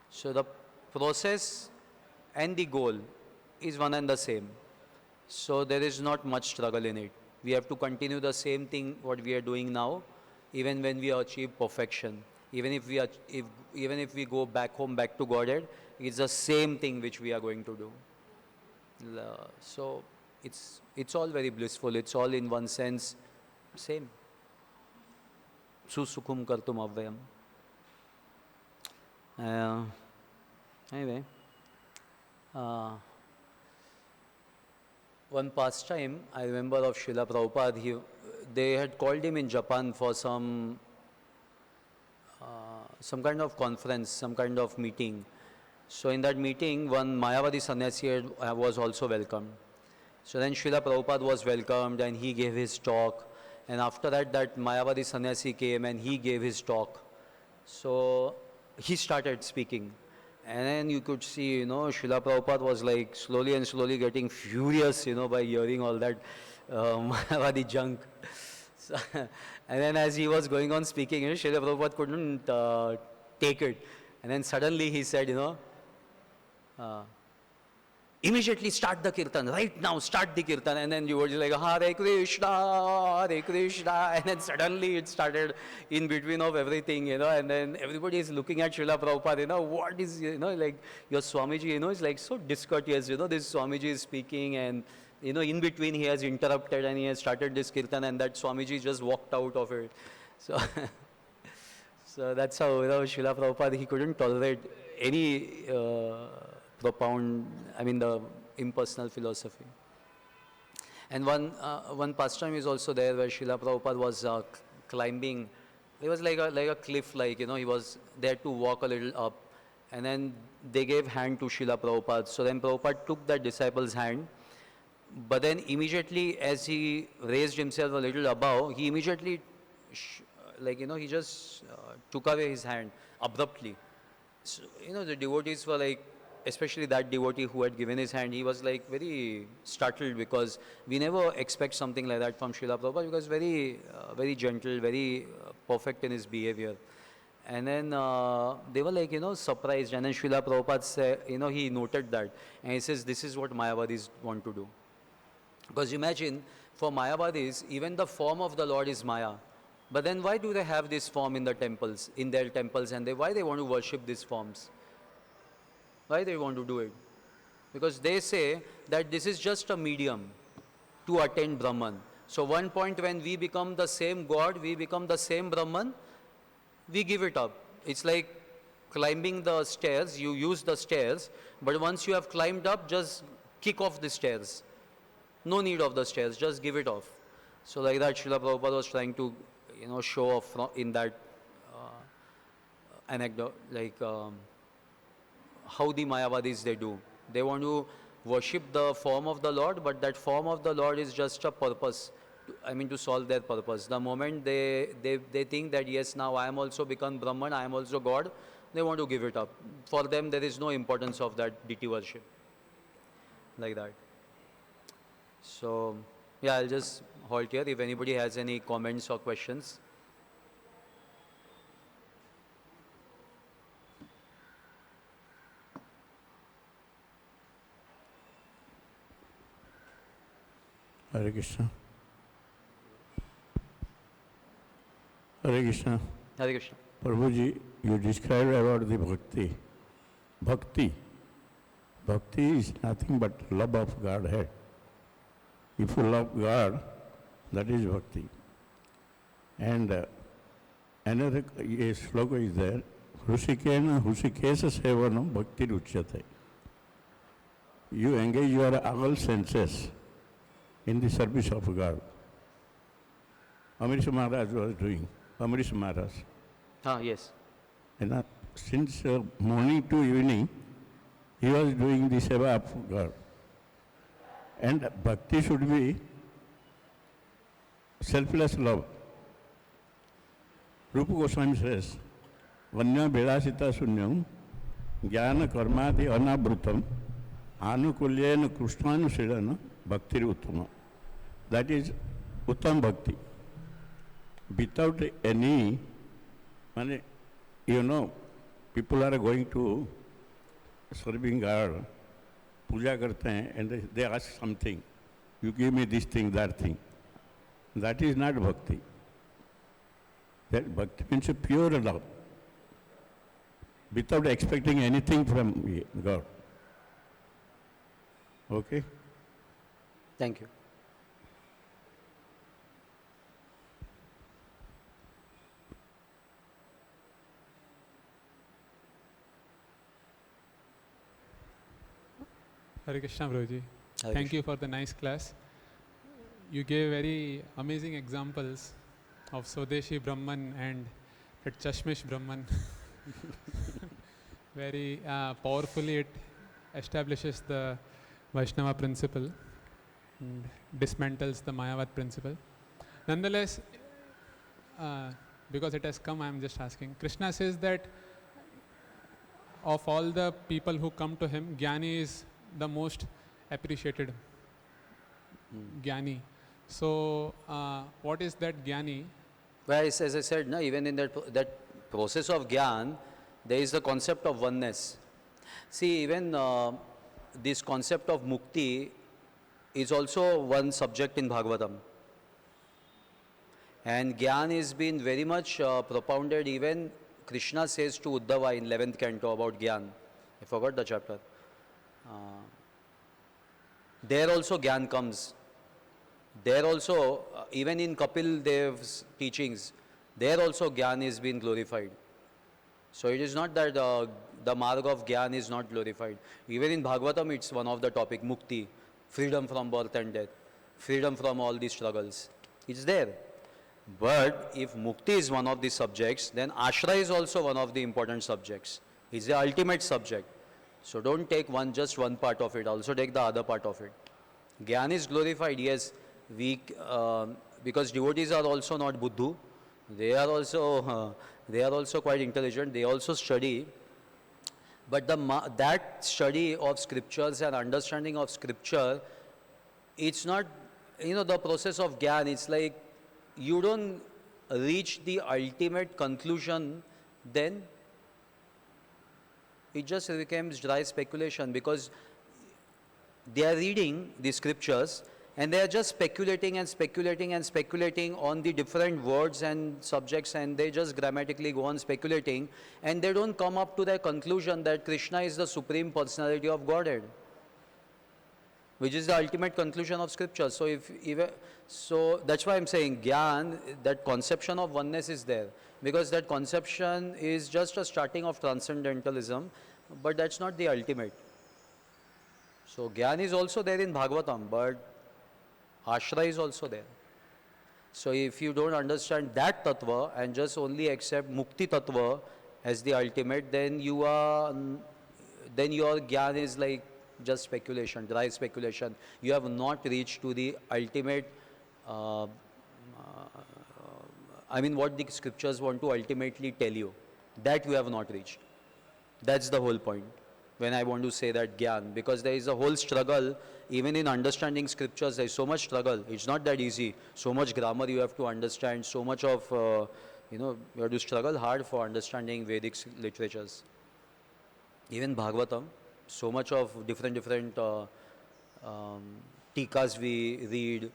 So the process and the goal is one and the same. So there is not much struggle in it. We have to continue the same thing what we are doing now, even when we achieve perfection. Even if we go back home, back to Godhead, it's the same thing which we are going to do. So it's all very blissful. It's all in one sense same. Susukum kartum avyam. Uh, anyway, uh, one pastime I remember of Srila Prabhupada, they had called him in Japan for some kind of conference, some kind of meeting. So in that meeting, one Mayavadi sannyasi was also welcomed. So then Srila Prabhupada was welcomed and he gave his talk. And after that, that Mayavadi sannyasi came and he gave his talk. So he started speaking. And then you could see, Srila Prabhupada was like slowly and slowly getting furious, by hearing all that Mayavadi junk. So, and then as he was going on speaking, Srila Prabhupada couldn't take it. And then suddenly he said, uh, immediately start the kirtan, right now start the kirtan. And then you were just like, Hare Krishna, Hare Krishna. And then suddenly it started in between of everything, and then everybody is looking at Srila Prabhupada, what is, like your Swamiji, is like so discourteous, this Swamiji is speaking and, in between he has interrupted and he has started this kirtan and that Swamiji just walked out of it. So, so that's how, Srila Prabhupada, he couldn't tolerate any propound, the impersonal philosophy. And one pastime is also there where Srila Prabhupada was climbing. It was like a cliff, he was there to walk a little up. And then they gave hand to Srila Prabhupada. So then Prabhupada took that disciple's hand. But then immediately as he raised himself a little above, he immediately, he just took away his hand abruptly. So, the devotees were like, especially that devotee who had given his hand, he was like very startled because we never expect something like that from Srila Prabhupada because very gentle, very perfect in his behavior. And then they were like, surprised. And then Srila Prabhupada said, he noted that. And he says, this is what Mayavadis want to do. Because imagine, for Mayavadis, even the form of the Lord is Maya. But then why do they have this form in the temples, in their temples, and why they want to worship these forms? Why they want to do it? Because they say that this is just a medium to attain Brahman. So one point when we become the same God, we become the same Brahman, we give it up. It's like climbing the stairs, you use the stairs, but once you have climbed up, just kick off the stairs. No need of the stairs, just give it off. So like that, Srila Prabhupada was trying to, show off in that anecdote, like how the Mayavadis they do. They want to worship the form of the Lord, but that form of the Lord is just a purpose, to solve their purpose. The moment they think that yes, now I am also become Brahman, I am also God, they want to give it up. For them, there is no importance of that deity worship. Like that. So, yeah, I'll just halt here. If anybody has any comments or questions. Hare Krishna. Hare Krishna. Hare Krishna. Prabhuji, you described about the bhakti. Bhakti. Bhakti is nothing but love of Godhead. If you love God, that is bhakti. And another sloka is there, Husikena Husikesa Sevanam Bhakti Ruchyate. You engage your all senses in the service of God. Amrish Maharaj was doing. Amrish Maharaj. Yes. And since morning to evening, he was doing the seva of God. And bhakti should be selfless love. Rupa Goswami says, Vanya Vedasita Sunyam, Jnana Karmadi Anabrutam, Anukulyena Krishnanusidana, Bhakti Uttama. That is Uttam Bhakti. Without any, people are going to serving God, puja karte hain, and they ask something. You give me this thing, that thing. That is not bhakti. That bhakti means a pure love, without expecting anything from God. Okay? Thank you. Hare Krishna, Prabhuji. Hare Thank you for the nice class. You gave very amazing examples of Swadeshi Brahman and that Chashmish Brahman. Very powerfully it establishes the Vaishnava principle and dismantles the Mayavad principle. Nonetheless, because it has come, I am just asking. Krishna says that of all the people who come to him, Jnani is the most appreciated Jnani. So, what is that Jnani? Well, as I said, no, even in that process of Gyan, there is the concept of oneness. See, even this concept of Mukti is also one subject in Bhagavatam. And Gyan is been very much propounded. Even Krishna says to Uddhava in 11th canto about Gyan. I forgot the chapter. There also Gyan comes. There also, even in Kapil Dev's teachings, there also Gyan is being glorified. So it is not that the marg of Gyan is not glorified. Even in Bhagavatam, it's one of the topic, Mukti, freedom from birth and death, freedom from all these struggles. It's there. But if Mukti is one of the subjects, then Ashra is also one of the important subjects. It's the ultimate subject. So don't take just one part of it, also take the other part of it. Gyan is glorified, yes, because devotees are also not buddhu. They are also quite intelligent. They also study. But that study of scriptures and understanding of scripture, it's not, the process of Gyan, it's like you don't reach the ultimate conclusion, then it just becomes dry speculation, because they are reading the scriptures and they are just speculating and speculating and speculating on the different words and subjects, and they just grammatically go on speculating, and they don't come up to the conclusion that Krishna is the Supreme Personality of Godhead, which is the ultimate conclusion of scripture. So that's why I'm saying Gyan, that conception of oneness is there, because that conception is just a starting of transcendentalism, but that's not the ultimate. So Gyan is also there in Bhagavatam, but Ashra is also there. So if you don't understand that tattva and just only accept Mukti tattva as the ultimate, then your Gyan is like just speculation, dry speculation. You have not reached to the ultimate, what the scriptures want to ultimately tell you. That you have not reached. That's the whole point when I want to say that Gyan, because there is a whole struggle, even in understanding scriptures, there is so much struggle. It's not that easy. So much grammar you have to understand, so much of, you have to struggle hard for understanding Vedic literatures. Even Bhagavatam, so much of different tikas we read,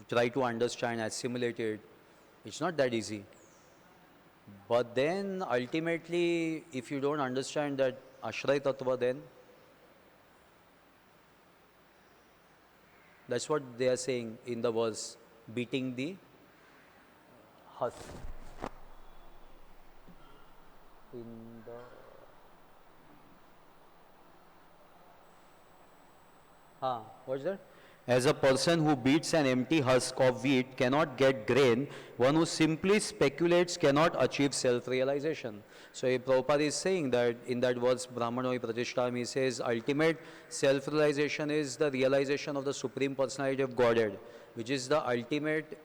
try to understand, assimilate it. It's not that easy. But then ultimately, if you don't understand that Ashray Tattva, then that's what they are saying in the verse, beating the husk. In the what's that? As a person who beats an empty husk of wheat cannot get grain, one who simply speculates cannot achieve self-realization. So Prabhupada is saying that in that verse, Brahmano Pratishtha, he says, ultimate self-realization is the realization of the Supreme Personality of Godhead, which is the ultimate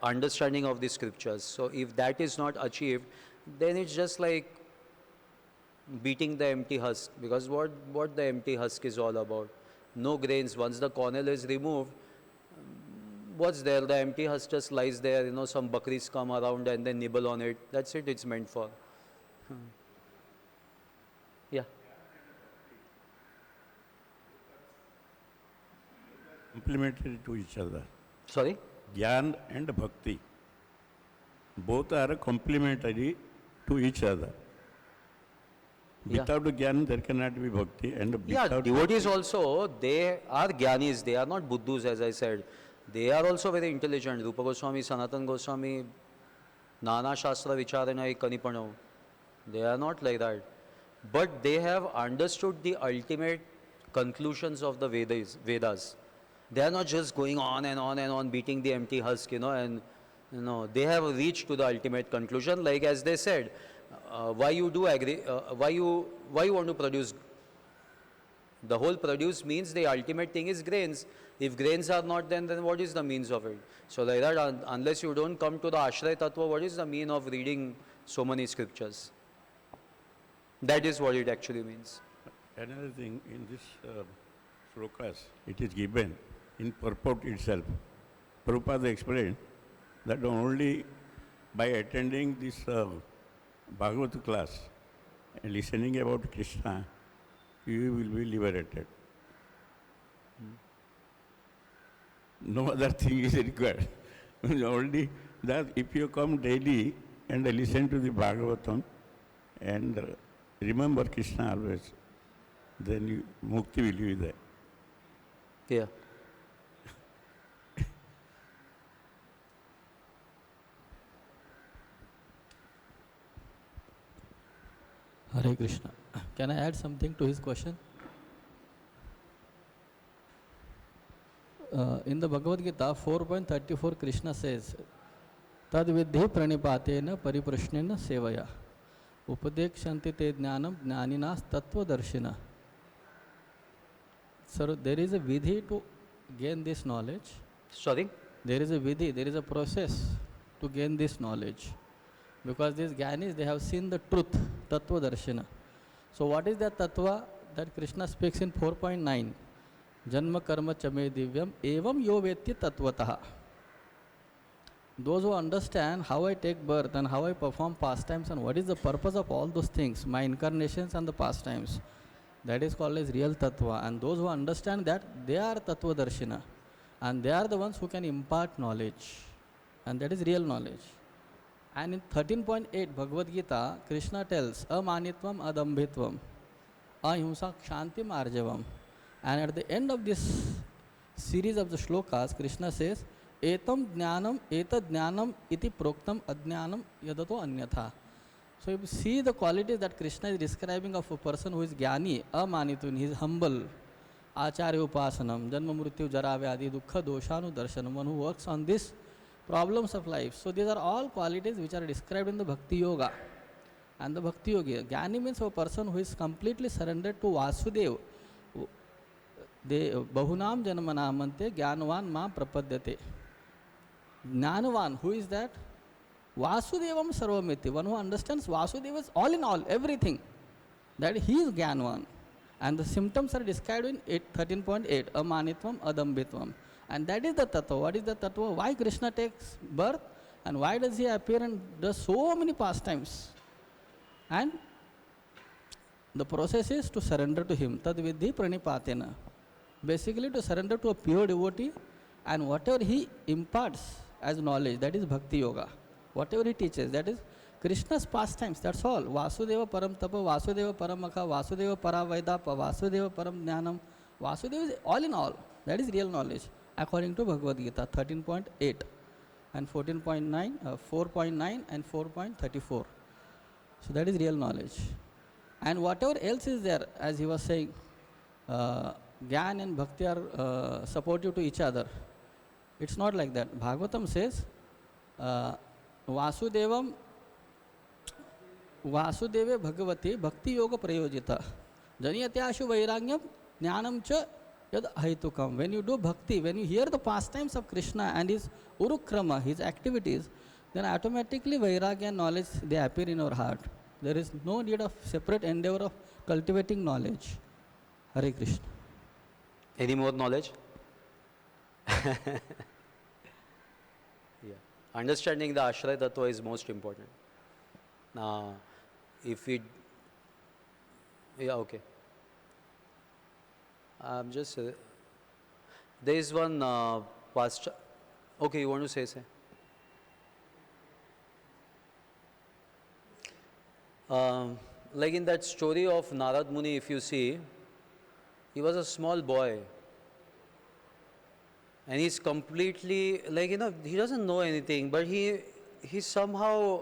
understanding of the scriptures. So if that is not achieved, then it's just like beating the empty husk, because what the empty husk is all about. No grains. Once the kernel is removed, what's there? The empty husk just lies there, some bakris come around and then nibble on it. That's it, it's meant for. Yeah. Complementary to each other. Sorry? Gyan and Bhakti. Both are complementary to each other. Without Gyan, there cannot be Bhakti. And without devotees also, they are Gyanis, they are not Buddhus, as I said. They are also very intelligent. Rupa Goswami, Sanatan Goswami, Nana Shastra Vicharana Kanipano. They are not like that. But they have understood the ultimate conclusions of the Vedas. They are not just going on and on and on beating the empty husk, and they have reached to the ultimate conclusion. Like as they said, why you want to produce. The whole produce means the ultimate thing is grains. If grains are not then what is the means of it? So like that, unless you don't come to the Ashraya Tattva, what is the mean of reading so many scriptures? That is what it actually means. Another thing, in this slokas, it is given in purport itself. Prabhupada explained that only by attending this Bhagavad class and listening about Krishna, you will be liberated. No other thing is required. Only that if you come daily and listen to the Bhagavatam and remember Krishna always, then mukti will be there. Yeah. Hare Krishna. Can I add something to his question? In the Bhagavad Gita 4.34, Krishna says, Tad vidhi pranipatena pariprashnena sevaya upadekshanti te jnanam jnaninas tattva darshina. So there is a vidhi to gain this knowledge. Sorry? There is a vidhi, there is a process to gain this knowledge. Because these Gyanis, they have seen the truth, tattva darshina. So what is that tattva that Krishna speaks in 4.9? Janma karma chame divyam evam yo vetya tattvataha. Those who understand how I take birth and how I perform pastimes and what is the purpose of all those things, my incarnations and the pastimes, that is called as real tattva. And those who understand that, they are tattva darshina. And they are the ones who can impart knowledge. And that is real knowledge. And in 13.8 Bhagavad Gita, Krishna tells, Amanitvam adambhitvam, ahimsa kshantim arjavam. And at the end of this series of the shlokas, Krishna says, Etam jnanam, etad jnanam iti proktam ajnanam yadato anyatha. So if you see the qualities that Krishna is describing of a person who is jnani, amanitun, he is humble, acharya upasanam, janma mrityu jara vyadi, dukkha doshanu darshanam, one who works on this problems of life. So these are all qualities which are described in the Bhakti Yoga. And the Bhakti Yoga, Jnani means a person who is completely surrendered to Vasudev. Bahunam janmanamante jnanavan ma prapadyate. Jnanavan, who is that? Vasudevam sarvamiti, one who understands Vasudeva is all in all, everything. That he is Jnanavan. And the symptoms are described in 13.8, amanitvam, adambhitvam. And that is the tattva. What is the tattva? Why Krishna takes birth and why does he appear and does so many pastimes? And the process is to surrender to him. Tad vidhi pranipatena. Basically to surrender to a pure devotee, and whatever he imparts as knowledge, that is Bhakti Yoga. Whatever he teaches, that is Krishna's pastimes, that's all. Vasudeva param tapa, Vasudeva paramaka, Vasudeva paravaida, Vasudeva param jnanam. Vasudeva is all in all. That is real knowledge. According to Bhagavad Gita 13.8 and 14.9, 4.9 and 4.34. So that is real knowledge. And whatever else is there, as he was saying, Gyan and Bhakti are supportive to each other. It's not like that. Bhagavatam says, Vasudeve Bhagavati Bhakti Yoga Prayojita Janiyatyashu Vairagyam Jnanam Cha Yad Haitukam. When you do bhakti, when you hear the pastimes of Krishna and his urukrama, his activities, then automatically vairagya and knowledge, they appear in our heart. There is no need of separate endeavor of cultivating knowledge. Hare Krishna. Any more knowledge? Yeah. Understanding the Ashraya Tattva is most important. Now, if we... Yeah, okay. I'm just... there is one pastor... Okay, you want to say? Like in that story of Narad Muni, if you see, he was a small boy. And he's completely, he doesn't know anything, but he somehow,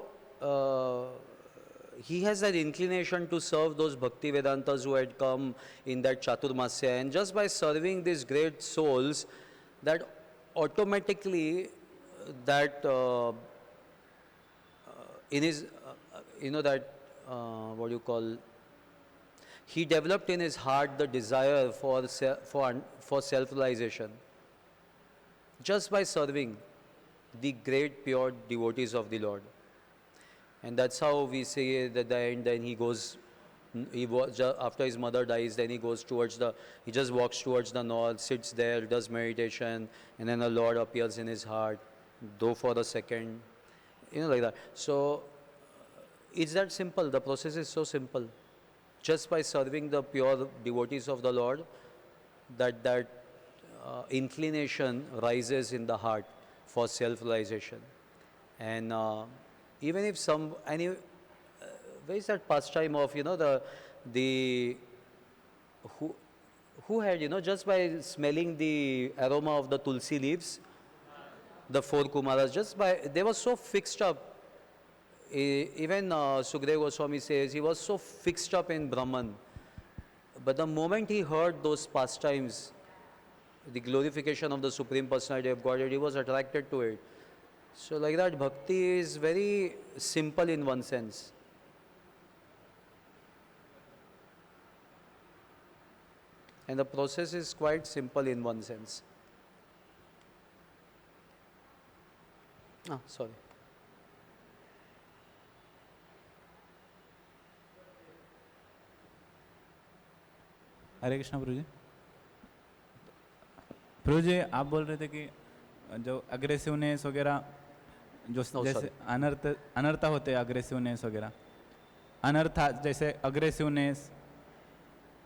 he has that inclination to serve those Bhakti Vedantas who had come in that Chaturmasya, and just by serving these great souls, that automatically that in his, that what you call, he developed in his heart the desire for self-realization just by serving the great pure devotees of the Lord. And that's how we say at the end, then he goes, after his mother dies, then he goes he just walks towards the north, sits there, does meditation, and then the Lord appears in his heart, though for a second, like that. So it's that simple, the process is so simple. Just by serving the pure devotees of the Lord, that inclination rises in the heart for self-realization. And even if where is that pastime of, who had, just by smelling the aroma of the tulsi leaves, the four Kumaras, they were so fixed up. Even Sukadeva Goswami says he was so fixed up in Brahman. But the moment he heard those pastimes, the glorification of the Supreme Personality of Godhead, he was attracted to it. So like that, bhakti is very simple in one sense. And the process is quite simple in one sense. Sorry. हरे कृष्णा प्रभु जी। प्रभु जी, आप बोल रहे थे कि जो aggressiveness वगैरह, जो जैसे अनर्था होते हैं, अग्रेसिवनेस वगैरह, अनर्था जैसे अग्रेसिवनेस,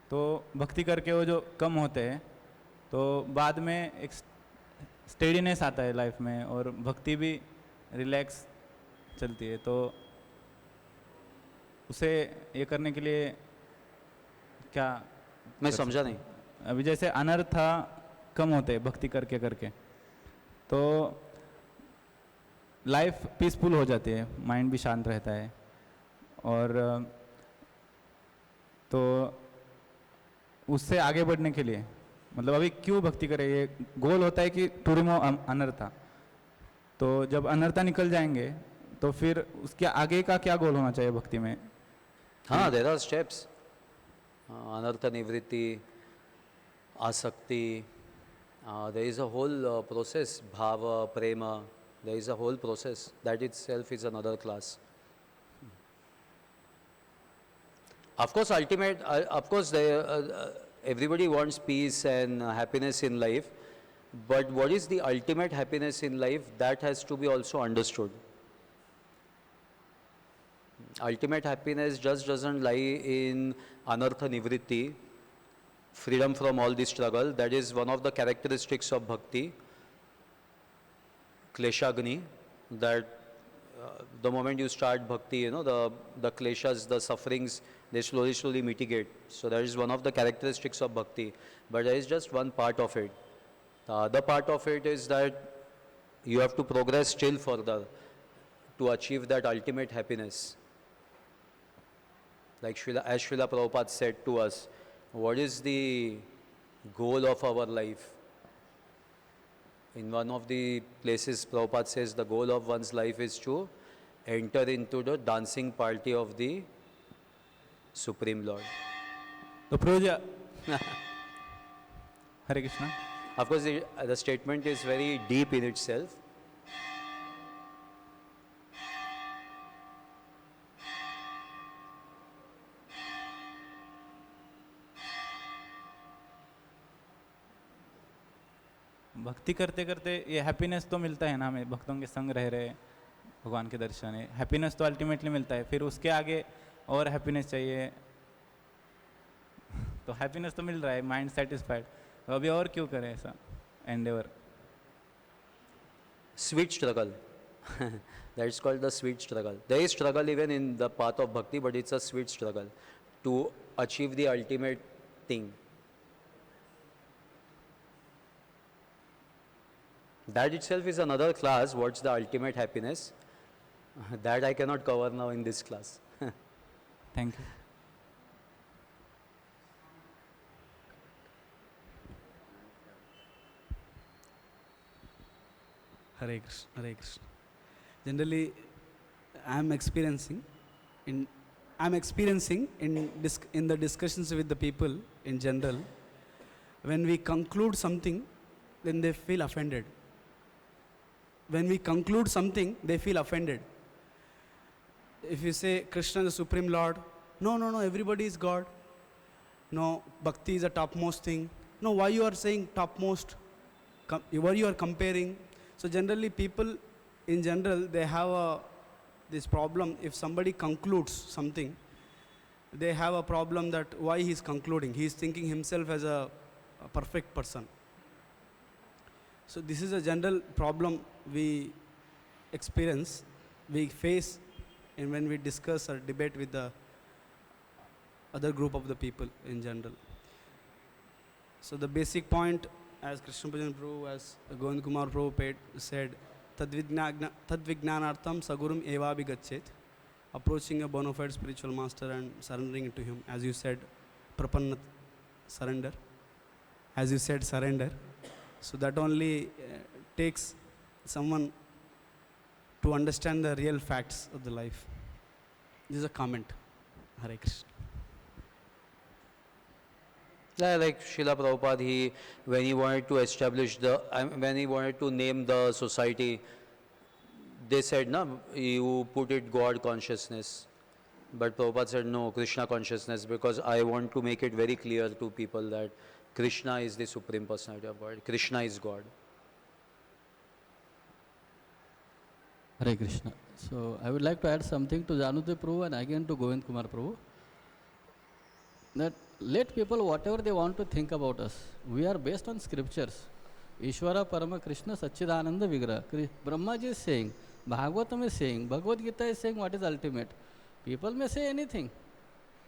तो भक्ति करके वो जो कम होते हैं, तो बाद में एक स्टेडीनेस आता है लाइफ में, और भक्ति भी रिलैक्स चलती है। तो उसे ये करने के लिए क्या? मैं समझा नहीं। अभी जैसे अनर्था कम होते हैं भक्ति करके करके, तो लाइफ पीसफुल हो जाती है, माइंड भी शांत रहता है, और तो उससे आगे बढ़ने के लिए मतलब अभी क्यों भक्ति करें, ये गोल होता है कि टू रिमूव अनर्था। तो जब अनर्था निकल जाएंगे तो फिर उसके आगे का क्या गोल होना चाहिए भक्ति में? हाँ, देयर आर स्टेप्स। अनर्थ निवृत्ति, आसक्ति, there is a whole process, bhava, prema, there is a whole process. That itself is another class. Of course, everybody wants peace and happiness in life, but what is the ultimate happiness in life, that has to be also understood. Ultimate happiness just doesn't lie in anartha nivritti, freedom from all the struggle. That is one of the characteristics of bhakti, kleshagni, that the moment you start bhakti, the kleshas, the sufferings, they slowly mitigate. So that is one of the characteristics of bhakti. But there is just one part of it. The other part of it is that you have to progress still further to achieve that ultimate happiness. Like as Srila Prabhupada said to us, what is the goal of our life? In one of the places, Prabhupada says the goal of one's life is to enter into the dancing party of the Supreme Lord. तो प्रभु जी, हरे Krishna. Of course, the statement is very deep in itself. भक्ति करते करते ये happiness तो मिलता है ना हमें, भक्तों के संग रह रहे, भगवान के दर्शन है, हैप्पीनेस तो अल्टीमेटली मिलता है। फिर उसके आगे और हैप्पीनेस चाहिए, तो हैप्पीनेस तो मिल रहा है, माइंड सेटिस्फाइड, तो अभी और क्यों करें ऐसा Endeavour? Sweet struggle. That is called the sweet struggle. There is struggle even in the path of bhakti, but it's a sweet struggle to achieve the ultimate thing. That itself is another class, what's the ultimate happiness. That I cannot cover now in this class. Thank you. Hare Krishna, Hare Krishna. Generally, I'm experiencing in in the discussions with the people in general, when we conclude something, then they feel offended. When we conclude something, they feel offended. If you say Krishna is the Supreme Lord, no, everybody is God. No, bhakti is the topmost thing. No, why you are saying topmost? Why you are comparing? So generally people in general, they have this problem. If somebody concludes something, they have a problem that why he is concluding. He is thinking himself as a perfect person. So this is a general problem we experience, we face, and when we discuss or debate with the other group of the people in general. So the basic point, as Krishna Bhajan Prabhu, as Govind Kumar Prabhu said, Tadvijnanartham sagurum eva bigachet, approaching a bona fide spiritual master and surrendering to him. As you said, prapanna, surrender. As you said, surrender. So that only takes someone to understand the real facts of the life. This is a comment. Hare Krishna. Yeah, like Srila Prabhupada, when he wanted to establish when he wanted to name the society, they said, no, you put it God consciousness. But Prabhupada said, no, Krishna consciousness, because I want to make it very clear to people that Krishna is the Supreme Personality of God. Krishna is God. Hare Krishna. So I would like to add something to Janudev Prabhu and again to Govind Kumar Prabhu. That let people whatever they want to think about us. We are based on scriptures. Ishvara Parama Krishna Satchidananda Vigraha. Brahmaji is saying, Bhagavatam is saying, Bhagavad Gita is saying what is ultimate. People may say anything.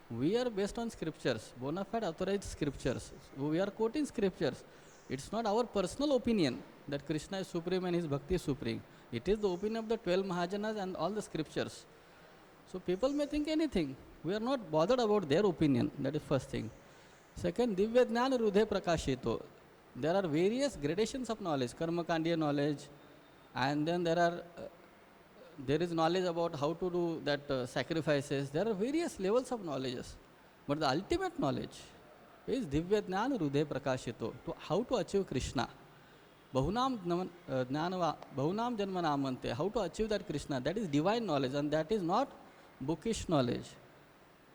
We are based on scriptures, bona fide authorized scriptures. We are quoting scriptures. It's not our personal opinion that Krishna is supreme and his bhakti is supreme. It is the opinion of the 12 Mahajanas and all the scriptures. So people may think anything. We are not bothered about their opinion. That is first thing. Second, Divya Jnana Rudhe Prakashito. There are various gradations of knowledge, Karma Kandiya knowledge, and then there is knowledge about how to do that sacrifices. There are various levels of knowledges. But the ultimate knowledge is Divya Jnana Rudhe Prakashito, to how to achieve Krishna. Bahunam Janmanamante, how to achieve that Krishna. That is divine knowledge, and that is not bookish knowledge.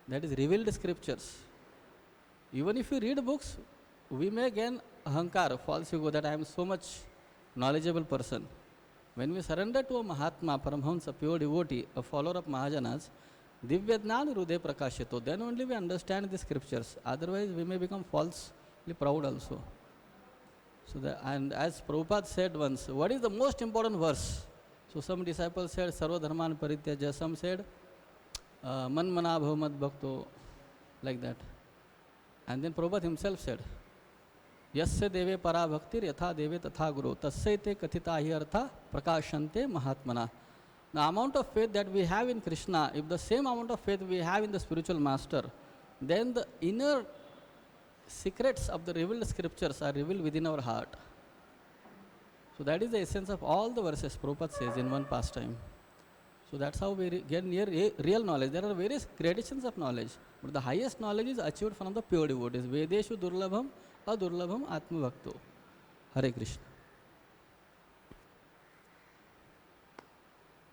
That is revealed scriptures. Even if you read books, we may gain ahankar, false ego, that I am so much knowledgeable person. When we surrender to a Mahatma, Paramhamsa, pure devotee, a follower of Mahajanas, Divya Jnana Rudhe Prakashito, then only we understand the scriptures. Otherwise, we may become falsely proud also. So and as Prabhupada said once, what is the most important verse? So some disciples said, Sarva Dharman Parityaja. Some said, Man Mana Bhavamad Bhakto, like that. And then Prabhupada himself said, Yasya deve para bhaktir yatha deve tatha guru tasyaite kathita hi artha prakashante mahatmana. The amount of faith that we have in Krishna, if the same amount of faith we have in the spiritual master, then the inner secrets of the revealed scriptures are revealed within our heart. So that is the essence of all the verses Prabhupada says in one pastime. So that's how we get near real knowledge. There are various gradations of knowledge, but the highest knowledge is achieved from the pure devotees. Vedeshu durlabham adurlabham atma bhakto. Hare Krishna.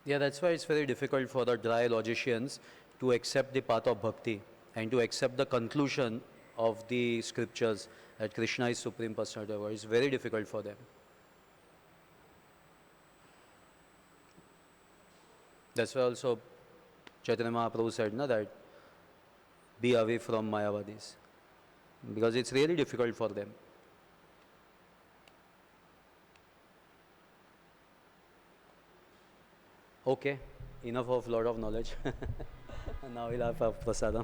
Yeah, that's why it's very difficult for the dry logicians to accept the path of bhakti and to accept the conclusion of the scriptures that Krishna is Supreme Personality of God. It's very difficult for them. That's why also Chaitanya Mahaprabhu said that be away from Mayavadis, because it's really difficult for them. Okay, enough of lot of knowledge. Now we'll have prasadam.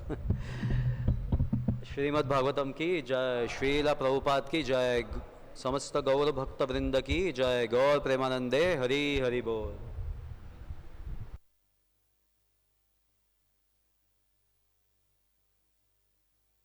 Shrimad Bhagavatam की जय, श्रीला प्रभुपाद की जय, समस्त गौर भक्त वृंद की जय, गौर प्रेमानंदे हरि हरि बोल.